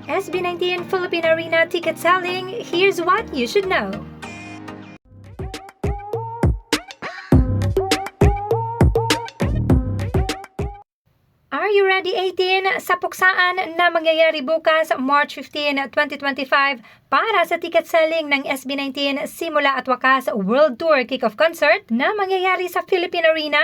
SB19 Philippine Arena ticket selling, here's what you should know. Are you ready 18 sa puksaan na mangyayari bukas March 15, 2025 para sa ticket selling ng SB19 Simula at Wakas World Tour Kickoff Concert na mangyayari sa Philippine Arena?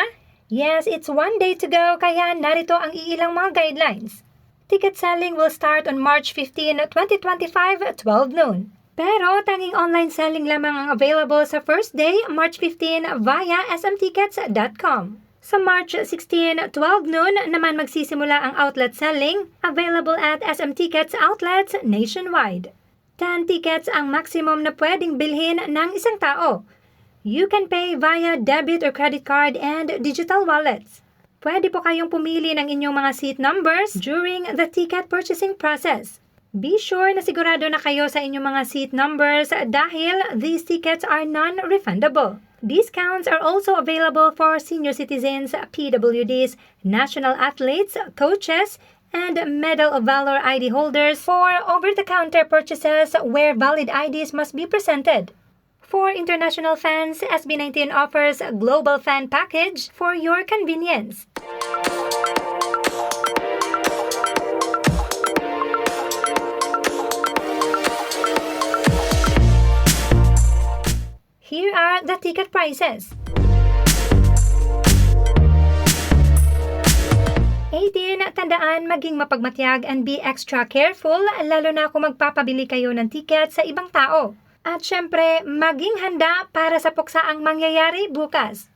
Yes, it's one day to go kaya narito ang iilang mga guidelines. Ticket selling will start on March 15, 2025 at 12 noon. Pero tanging online selling lamang ang available sa first day, March 15 via smtickets.com. Sa March 16, 12 noon naman magsisimula ang outlet selling, available at SM Tickets outlets nationwide. 10 tickets ang maximum na pwedeng bilhin ng isang tao. You can pay via debit or credit card and digital wallets. Pwede po kayong pumili ng inyong mga seat numbers during the ticket purchasing process. Be sure na sigurado na kayo sa inyong mga seat numbers dahil these tickets are non-refundable. Discounts are also available for senior citizens, PWDs, national athletes, coaches, and Medal of Valor ID holders for over-the-counter purchases where valid IDs must be presented. For international fans, SB19 offers a global fan package for your convenience. Here are the ticket prices. 18. Tandaan maging mapagmatyag and be extra careful lalo na kung magpapabili kayo ng ticket sa ibang tao. At syempre, maging handa para sa puksaang mangyayari bukas.